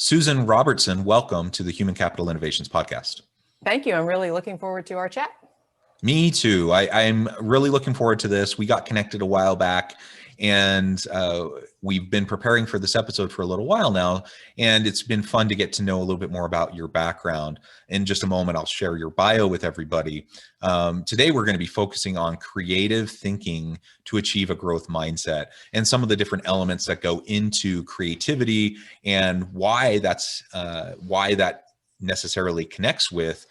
Susan Robertson, welcome to the Human Capital Innovations Podcast. Thank you. I'm really looking forward to our chat. Me too. I'm really looking forward to this. We got connected a while back, and we've been preparing for this episode for a little while now, and it's been fun to get to know a little bit more about your background. In just a moment, I'll share your bio with everybody. Today, we're going to be focusing on creative thinking to achieve a growth mindset and some of the different elements that go into creativity and why that necessarily connects with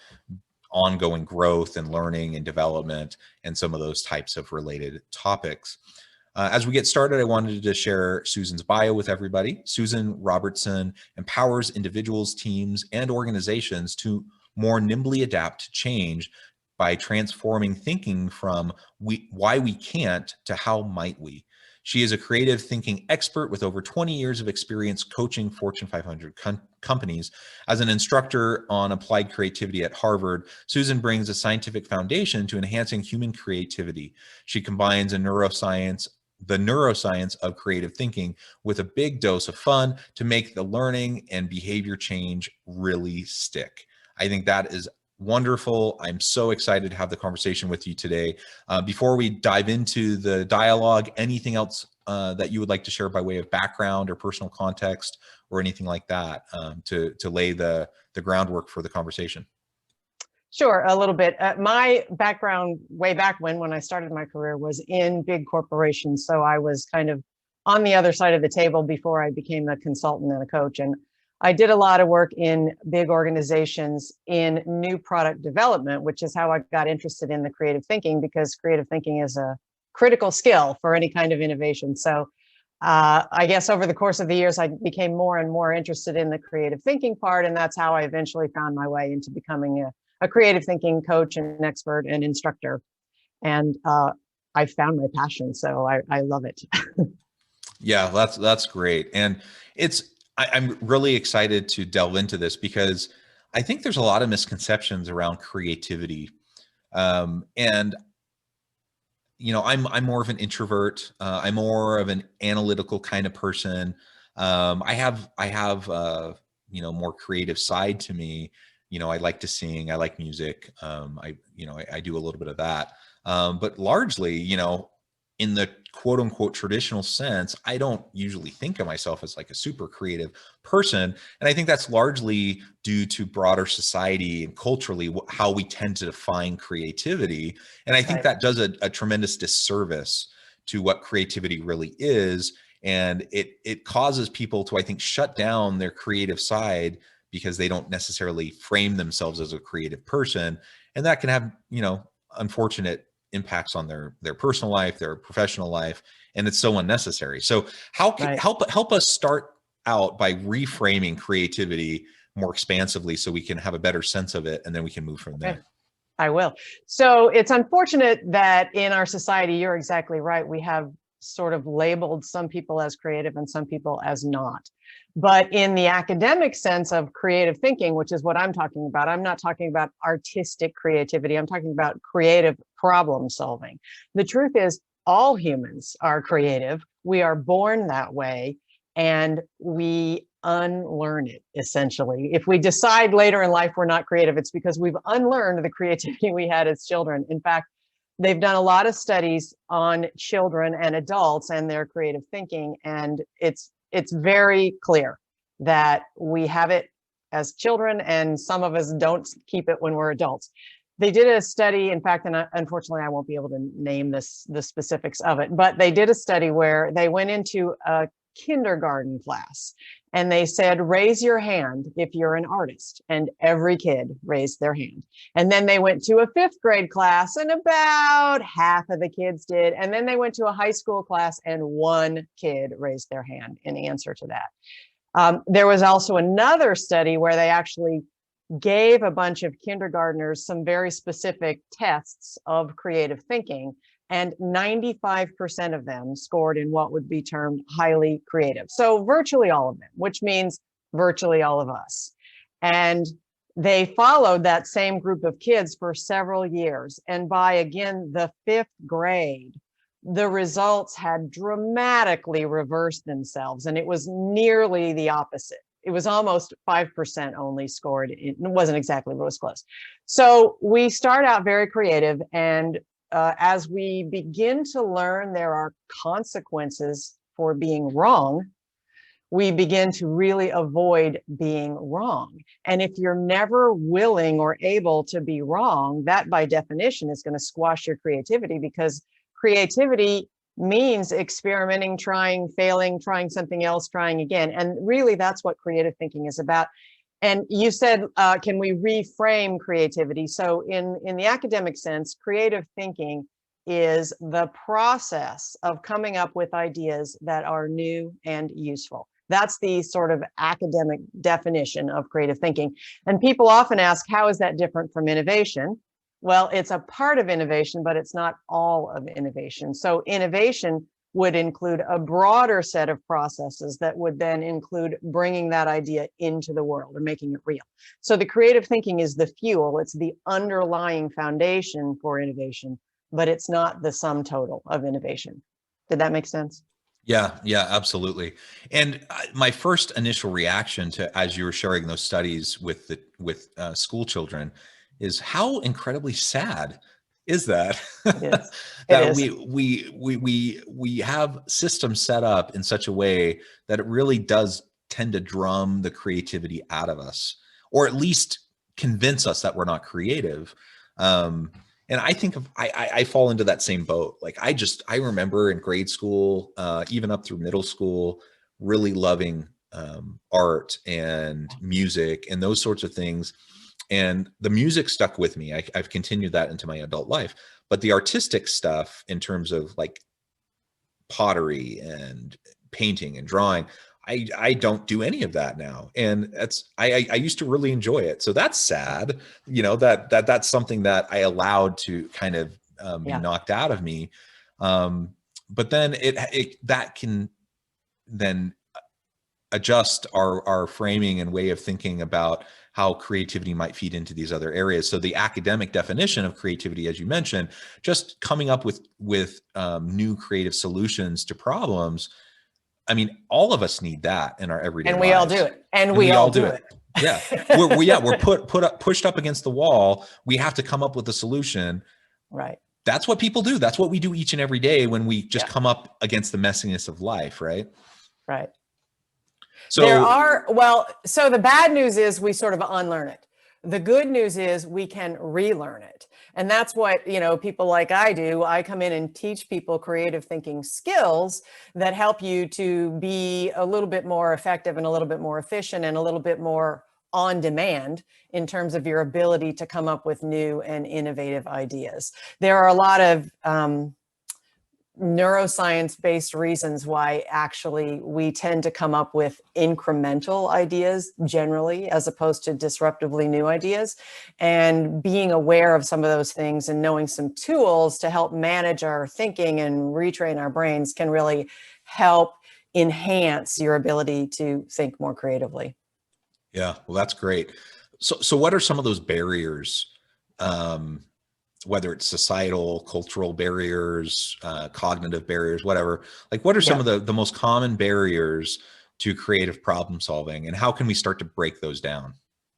ongoing growth and learning and development and some of those types of related topics. As we get started, I wanted to share Susan's bio with everybody. Susan Robertson empowers individuals, teams, and organizations to more nimbly adapt to change by transforming thinking from why we can't to how might we. She is a creative thinking expert with over 20 years of experience coaching Fortune 500 companies. As an instructor on applied creativity at Harvard, Susan brings a scientific foundation to enhancing human creativity. She combines the neuroscience of creative thinking with a big dose of fun to make the learning and behavior change really stick. I think that is wonderful. I'm so excited to have the conversation with you today. Before we dive into the dialogue, anything else that you would like to share by way of background or personal context or anything like that to lay the groundwork for the conversation? Sure, a little bit. My background way back when I started my career was in big corporations. So I was kind of on the other side of the table before I became a consultant and a coach. And I did a lot of work in big organizations in new product development, which is how I got interested in the creative thinking, because creative thinking is a critical skill for any kind of innovation. So I guess over the course of the years, I became more and more interested in the creative thinking part. And that's how I eventually found my way into becoming a creative thinking coach and expert and instructor. And I found my passion. So I love it. Yeah, that's great. And I'm really excited to delve into this because I think there's a lot of misconceptions around creativity. And I'm more of an introvert. I'm more of an analytical kind of person. I have more creative side to me. I like to sing. I like music. I do a little bit of that. But largely, in the quote unquote traditional sense, I don't usually think of myself as like a super creative person. And I think that's largely due to broader society and culturally how we tend to define creativity. And I think that does a tremendous disservice to what creativity really is. And it causes people to, I think, shut down their creative side because they don't necessarily frame themselves as a creative person. And that can have, unfortunate impacts on their personal life, their professional life, and it's so unnecessary. So how can help us start out by reframing creativity more expansively so we can have a better sense of it, and then we can move from there. I will. So it's unfortunate that in our society, you're exactly right, we have sort of labeled some people as creative and some people as not. But in the academic sense of creative thinking, which is what I'm talking about, I'm not talking about artistic creativity. I'm talking about creative problem solving. The truth is, all humans are creative. We are born that way, and we unlearn it, essentially. If we decide later in life we're not creative, it's because we've unlearned the creativity we had as children. In fact, they've done a lot of studies on children and adults and their creative thinking, and it's very clear that we have it as children, and some of us don't keep it when we're adults. They did a study, in fact, and unfortunately I won't be able to name the specifics of it, but they did a study where they went into a kindergarten class and they said, raise your hand if you're an artist, and every kid raised their hand. And then they went to a 5th grade class and about half of the kids did. And then they went to a high school class and 1 kid raised their hand in answer to that. There was also another study where they actually gave a bunch of kindergartners some very specific tests of creative thinking, and 95% of them scored in what would be termed highly creative. So virtually all of them, which means virtually all of us. And they followed that same group of kids for several years. And by, again, the 5th grade, the results had dramatically reversed themselves, and it was nearly the opposite. it was almost 5% only scored. It wasn't exactly, but it was close. So we start out very creative, and as we begin to learn there are consequences for being wrong, we begin to really avoid being wrong. And if you're never willing or able to be wrong, that by definition is going to squash your creativity, because creativity means experimenting, trying, failing, trying something else, trying again. And really, that's what creative thinking is about. And you said, can we reframe creativity? So in the academic sense, creative thinking is the process of coming up with ideas that are new and useful. That's the sort of academic definition of creative thinking. And people often ask, how is that different from innovation? Well, it's a part of innovation, but it's not all of innovation. So innovation would include a broader set of processes that would then include bringing that idea into the world and making it real. So the creative thinking is the fuel. It's the underlying foundation for innovation, but it's not the sum total of innovation. Did that make sense? Yeah, yeah, absolutely. And my first initial reaction to, as you were sharing those studies with school children, is how incredibly sad is that? It is. That It is. we have systems set up in such a way that it really does tend to drum the creativity out of us, or at least convince us that we're not creative. And I think I fall into that same boat. Like I remember in grade school, even up through middle school, really loving art and music and those sorts of things. And the music stuck with me. I've continued that into my adult life. But the artistic stuff in terms of like pottery and painting and drawing, I don't do any of that now. And I used to really enjoy it. So that's sad, that's something that I allowed to kind of be knocked out of me. But then that can then adjust our framing and way of thinking about how creativity might feed into these other areas. So the academic definition of creativity, as you mentioned, just coming up with new creative solutions to problems. I mean, all of us need that in our everyday lives. And we all do it. And we all do it. Yeah. We're pushed up against the wall. We have to come up with a solution. Right. That's what people do. That's what we do each and every day when we just come up against the messiness of life, right? Right. So so the bad news is we sort of unlearn it. The good news is we can relearn it. And that's what, people like I do. I come in and teach people creative thinking skills that help you to be a little bit more effective and a little bit more efficient and a little bit more on demand in terms of your ability to come up with new and innovative ideas. There are a lot of neuroscience-based reasons why actually we tend to come up with incremental ideas generally, as opposed to disruptively new ideas. And being aware of some of those things and knowing some tools to help manage our thinking and retrain our brains can really help enhance your ability to think more creatively. Yeah, well, that's great. So what are some of those barriers? Whether it's societal, cultural barriers, cognitive barriers, whatever, like what are some of the most common barriers to creative problem solving, and how can we start to break those down?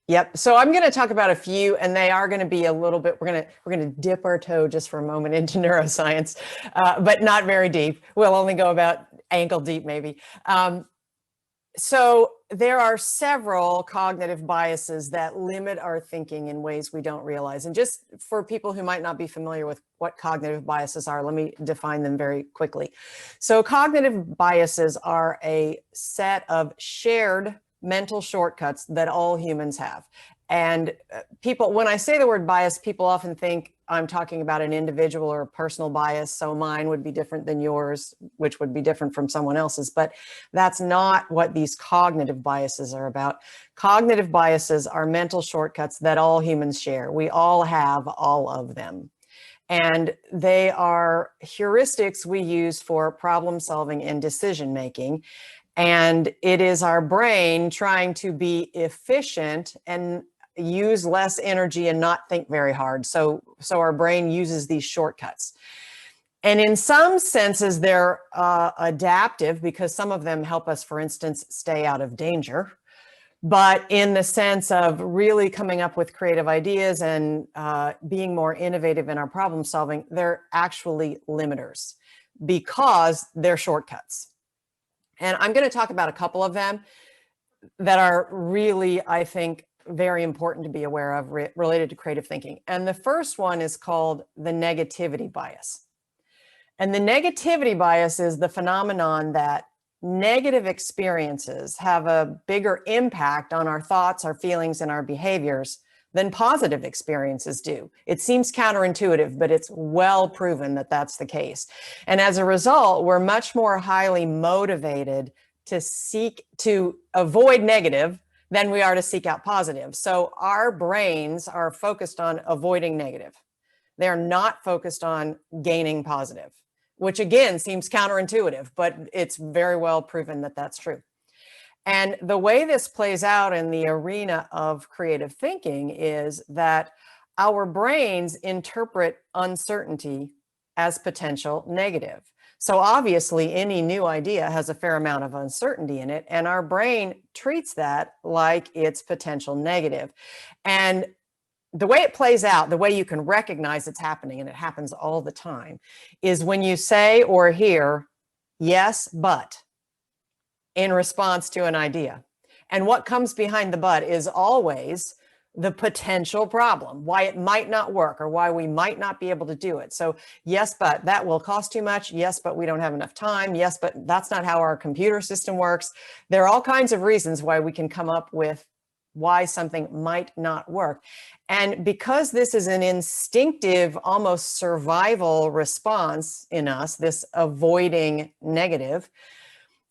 Yep. So I'm going to talk about a few, and they are going to be a little bit, we're going to dip our toe just for a moment into neuroscience, but not very deep. We'll only go about ankle deep maybe. So there are several cognitive biases that limit our thinking in ways we don't realize. And just for people who might not be familiar with what cognitive biases are, let me define them very quickly. So cognitive biases are a set of shared mental shortcuts that all humans have. And people, when I say the word bias, people often think I'm talking about an individual or a personal bias. So mine would be different than yours, which would be different from someone else's. But that's not what these cognitive biases are about. Cognitive biases are mental shortcuts that all humans share. We all have all of them. And they are heuristics we use for problem solving and decision making. And it is our brain trying to be efficient and use less energy and not think very hard. So our brain uses these shortcuts. And in some senses, they're adaptive because some of them help us, for instance, stay out of danger. but in the sense of really coming up with creative ideas and being more innovative in our problem solving, they're actually limiters because they're shortcuts. And I'm going to talk about a couple of them that are really, I think, very important to be aware of related to creative thinking. And the first one is called the negativity bias. And the negativity bias is the phenomenon that negative experiences have a bigger impact on our thoughts, our feelings, and our behaviors than positive experiences do. It seems counterintuitive, but it's well proven that that's the case. And as a result, we're much more highly motivated to avoid negative than we are to seek out positive. So our brains are focused on avoiding negative. They're not focused on gaining positive, which again seems counterintuitive, but it's very well proven that that's true. And the way this plays out in the arena of creative thinking is that our brains interpret uncertainty as potential negative. So obviously any new idea has a fair amount of uncertainty in it, and our brain treats that like it's potential negative. And the way it plays out, the way you can recognize it's happening, and it happens all the time, is when you say or hear, yes, but, in response to an idea. And what comes behind the but is always the potential problem, why it might not work or why we might not be able to do it. So yes, but that will cost too much. Yes, but we don't have enough time. Yes, but that's not how our computer system works. There are all kinds of reasons why we can come up with why something might not work. And because this is an instinctive, almost survival response in us, this avoiding negative,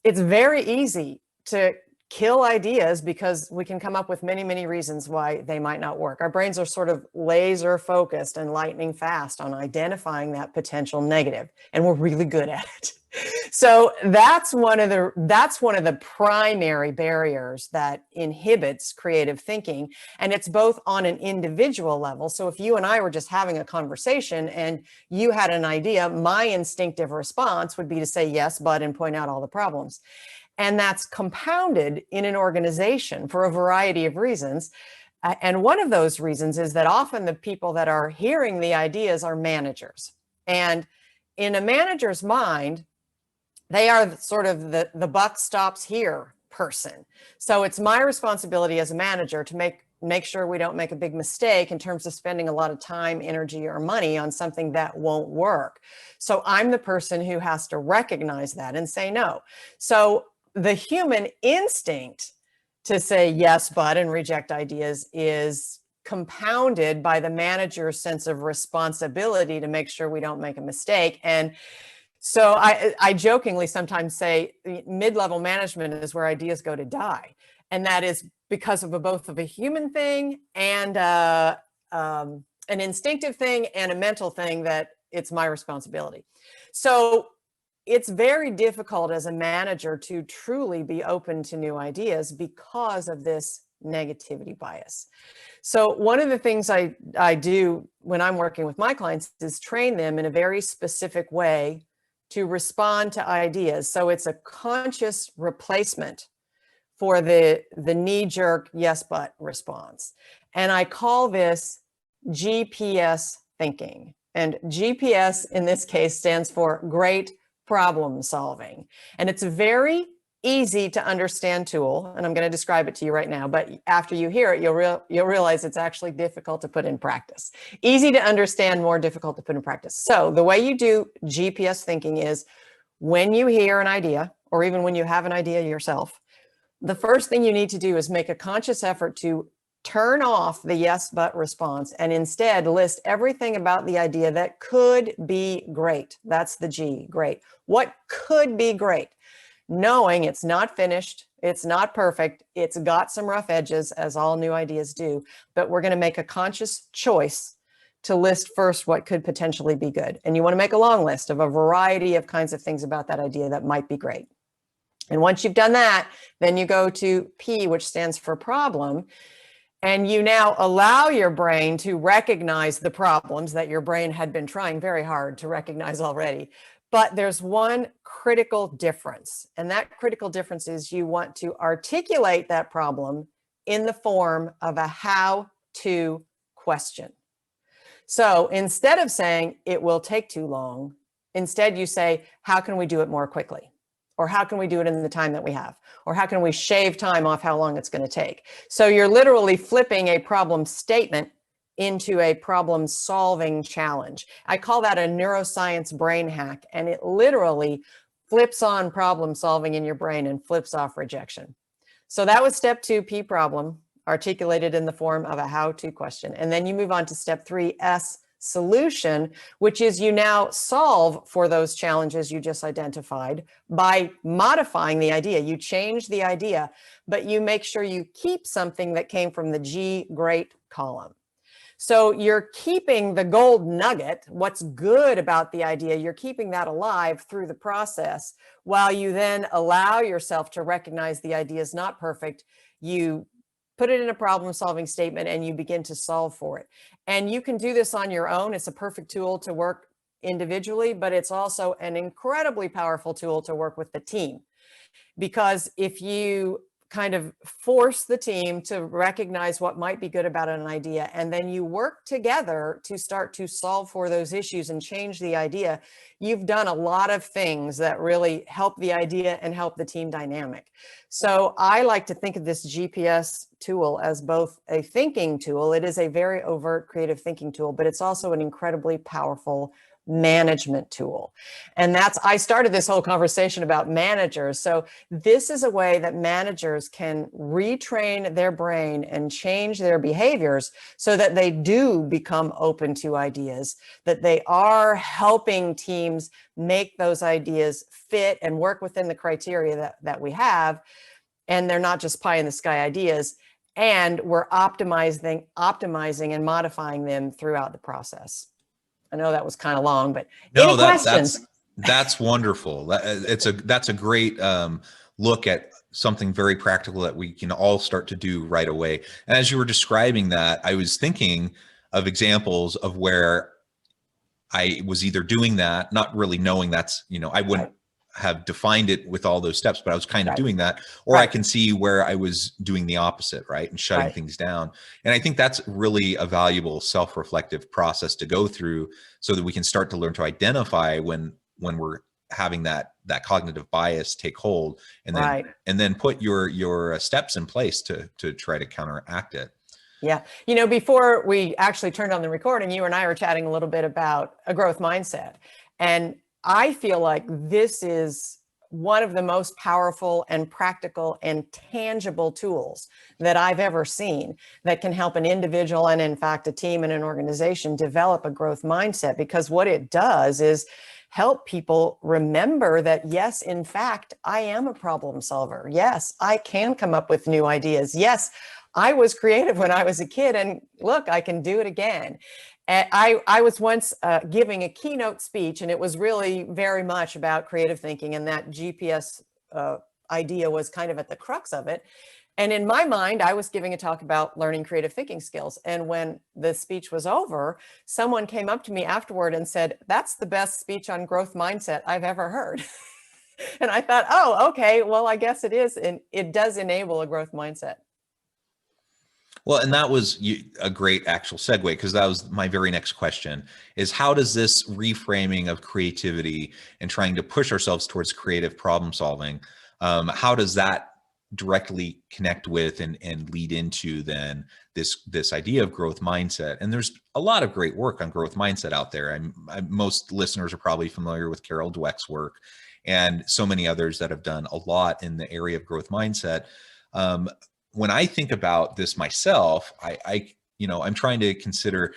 it's very easy to kill ideas because we can come up with many, many reasons why they might not work. Our brains are sort of laser focused and lightning fast on identifying that potential negative, and we're really good at it. So that's one of the primary barriers that inhibits creative thinking. And it's both on an individual level. So if you and I were just having a conversation and you had an idea, my instinctive response would be to say yes, but, and point out all the problems. And that's compounded in an organization for a variety of reasons. And one of those reasons is that often the people that are hearing the ideas are managers. And in a manager's mind, they are sort of the buck stops here person. So it's my responsibility as a manager to make sure we don't make a big mistake in terms of spending a lot of time, energy, or money on something that won't work. So I'm the person who has to recognize that and say no. So the human instinct to say yes, but, and reject ideas is compounded by the manager's sense of responsibility to make sure we don't make a mistake. And so I jokingly sometimes say mid-level management is where ideas go to die. And that is because of both of a human thing and an instinctive thing and a mental thing that it's my responsibility. So it's very difficult as a manager to truly be open to new ideas because of this negativity bias. So one of the things I do when I'm working with my clients is train them in a very specific way to respond to ideas. So it's a conscious replacement for the knee-jerk yes, but response. And I call this GPS thinking. And GPS in this case stands for great problem solving. And it's a very easy to understand tool, and I'm going to describe it to you right now, but after you hear it, you'll realize it's actually difficult to put in practice. Easy to understand, more difficult to put in practice. So the way you do GPS thinking is when you hear an idea, or even when you have an idea yourself, the first thing you need to do is make a conscious effort to turn off the yes, but response and instead list everything about the idea that could be great. That's the G, great. What could be great? Knowing it's not finished, it's not perfect, it's got some rough edges, as all new ideas do, but we're going to make a conscious choice to list first what could potentially be good. And you want to make a long list of a variety of kinds of things about that idea that might be great. And once you've done that, then you go to P, which stands for problem. And you now allow your brain to recognize the problems that your brain had been trying very hard to recognize already. But there's one critical difference. And that critical difference is you want to articulate that problem in the form of a how-to question. So instead of saying it will take too long, instead you say, how can we do it more quickly? Or how can we do it in the time that we have? Or how can we shave time off how long it's going to take? So you're literally flipping a problem statement into a problem solving challenge. I call that a neuroscience brain hack, and it literally flips on problem solving in your brain and flips off rejection. So that was step 2, P problem, articulated in the form of a how-to question. And then you move on to step 3, S, solution, which is you now solve for those challenges you just identified by modifying the idea. You change the idea, but you make sure you keep something that came from the G great column. So you're keeping the gold nugget, what's good about the idea, you're keeping that alive through the process, while you then allow yourself to recognize the idea is not perfect. You put it in a problem-solving statement and you begin to solve for it. And you can do this on your own. It's a perfect tool to work individually, but it's also an incredibly powerful tool to work with the team. Because if you kind of force the team to recognize what might be good about an idea, and then you work together to start to solve for those issues and change the idea, you've done a lot of things that really help the idea and help the team dynamic. So I like to think of this GPS tool as both a thinking tool. It is a very overt creative thinking tool, but it's also an incredibly powerful management tool. And I started this whole conversation about managers. So this is a way that managers can retrain their brain and change their behaviors so that they do become open to ideas, that they are helping teams make those ideas fit and work within the criteria that we have. And they're not just pie in the sky ideas. And we're optimizing and modifying them throughout the process. I know that was kind of long, but No, any questions? that's wonderful. That's a great look at something very practical that we can all start to do right away. And as you were describing that, I was thinking of examples of where I was either doing that, not really knowing I wouldn't have defined it with all those steps, but I was kind of doing that, or I can see where I was doing the opposite, right? And shutting things down. And I think that's really a valuable self-reflective process to go through so that we can start to learn to identify when we're having that cognitive bias take hold, and then put your steps in place to try to counteract it. Yeah. Before we actually turned on the recording, you and I were chatting a little bit about a growth mindset. And I feel like this is one of the most powerful and practical and tangible tools that I've ever seen that can help an individual and, in fact, a team and an organization develop a growth mindset. Because what it does is help people remember that, yes, in fact, I am a problem solver. Yes, I can come up with new ideas. Yes, I was creative when I was a kid, and look, I can do it again. And I was once giving a keynote speech, and it was really very much about creative thinking, and that GPS idea was kind of at the crux of it. And in my mind, I was giving a talk about learning creative thinking skills. And when the speech was over, someone came up to me afterward and said, "That's the best speech on growth mindset I've ever heard." And I thought, oh, okay, well, I guess it is. And it does enable a growth mindset. Well, and that was a great actual segue, because that was my very next question, is how does this reframing of creativity and trying to push ourselves towards creative problem solving, how does that directly connect with and lead into then this idea of growth mindset? And there's a lot of great work on growth mindset out there. Most listeners are probably familiar with Carol Dweck's work and so many others that have done a lot in the area of growth mindset. When I think about this myself, I'm trying to consider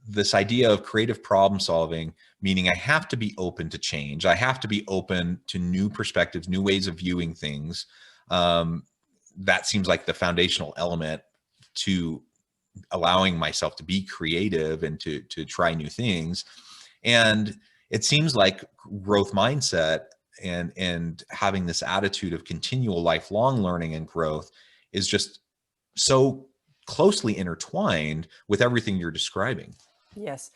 this idea of creative problem solving, meaning I have to be open to change. I have to be open to new perspectives, new ways of viewing things. That seems like the foundational element to allowing myself to be creative and to try new things. And it seems like growth mindset and having this attitude of continual lifelong learning and growth is just so closely intertwined with everything you're describing. Yes,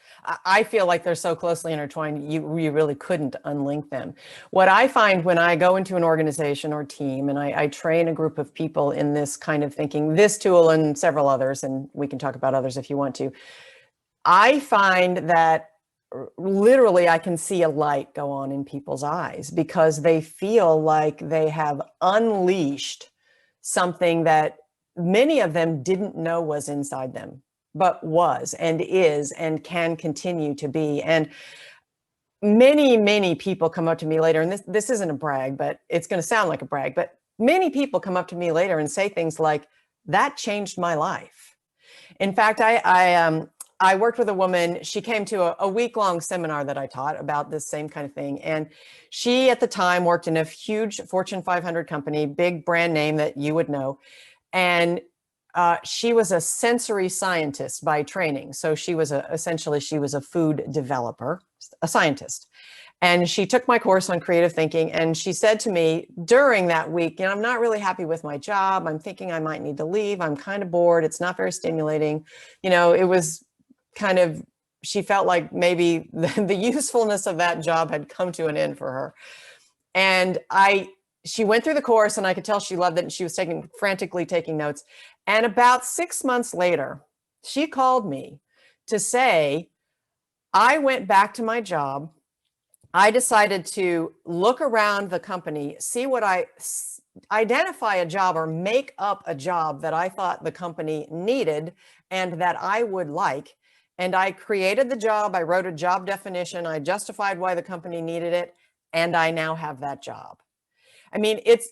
I feel like they're so closely intertwined, you really couldn't unlink them. What I find when I go into an organization or team and I train a group of people in this kind of thinking, this tool and several others, and we can talk about others if you want to, I find that literally I can see a light go on in people's eyes because they feel like they have unleashed something that many of them didn't know was inside them, but was and is and can continue to be. And many people come up to me later, and this isn't a brag, but it's going to sound like a brag, but many people come up to me later and say things like, that changed my life. In fact, I worked with a woman. She came to a week-long seminar that I taught about this same kind of thing. And she, at the time, worked in a huge Fortune 500 company, big brand name that you would know. And she was a sensory scientist by training. So she was essentially a food developer, a scientist. And she took my course on creative thinking. And she said to me during that week, I'm not really happy with my job. I'm thinking I might need to leave. I'm kind of bored. It's not very stimulating. It was kind of, she felt like maybe the usefulness of that job had come to an end for her. And she went through the course and I could tell she loved it. And she was frantically taking notes. And about 6 months later, she called me to say, I went back to my job. I decided to look around the company, see what identify a job or make up a job that I thought the company needed and that I would like. And I created the job. I wrote a job definition. I justified why the company needed it. And I now have that job. I mean, it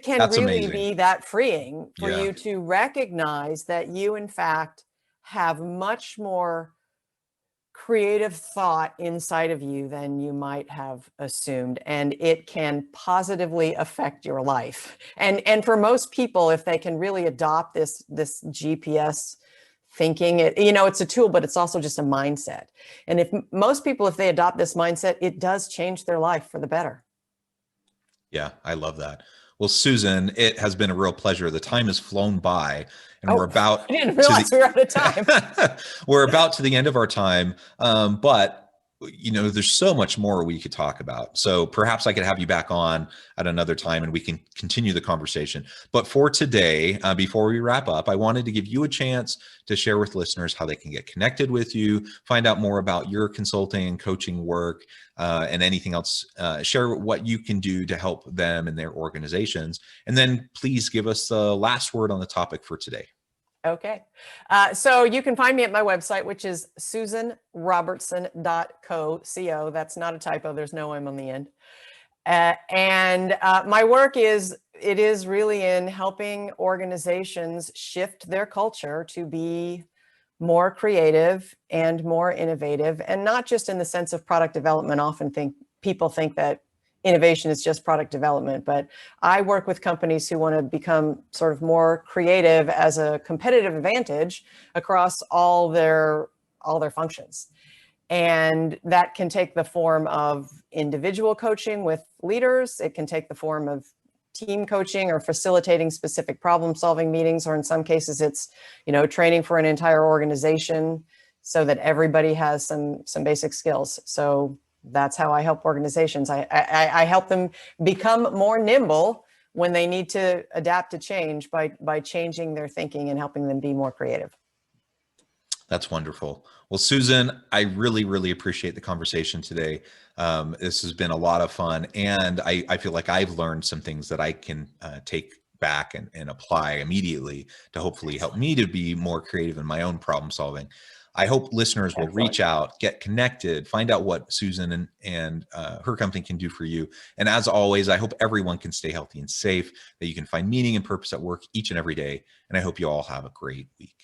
can That's really amazing. be that freeing for Yeah. you to recognize that you, in fact, have much more creative thought inside of you than you might have assumed, and it can positively affect your life. And for most people, if they can really adopt this GPS thinking, it's a tool, but it's also just a mindset. And if most people, if they adopt this mindset, it does change their life for the better. Yeah, I love that. Well, Susan, it has been a real pleasure. The time has flown by, and we're about I didn't realize we were out of time. we're about to the end of our time. But there's so much more we could talk about. So perhaps I could have you back on at another time and we can continue the conversation. But for today, before we wrap up, I wanted to give you a chance to share with listeners how they can get connected with you, find out more about your consulting and coaching work, and anything else. Share what you can do to help them and their organizations. And then please give us the last word on the topic for today. Okay. So you can find me at my website, which is susanrobertson.co. That's not a typo. There's no M on the end. And my work is really in helping organizations shift their culture to be more creative and more innovative, and not just in the sense of product development. Often people think that innovation is just product development, but I work with companies who want to become sort of more creative as a competitive advantage across all their functions. And that can take the form of individual coaching with leaders. It can take the form of team coaching or facilitating specific problem solving meetings, or in some cases it's, training for an entire organization so that everybody has some basic skills. So that's how I help organizations. I help them become more nimble when they need to adapt to change by changing their thinking and helping them be more creative. That's wonderful. Well, Susan, I really, really appreciate the conversation today. This has been a lot of fun, and I feel like I've learned some things that I can take back and apply immediately to hopefully help me to be more creative in my own problem solving. I hope listeners will reach out, get connected, find out what Susan and her company can do for you. And as always, I hope everyone can stay healthy and safe, that you can find meaning and purpose at work each and every day. And I hope you all have a great week.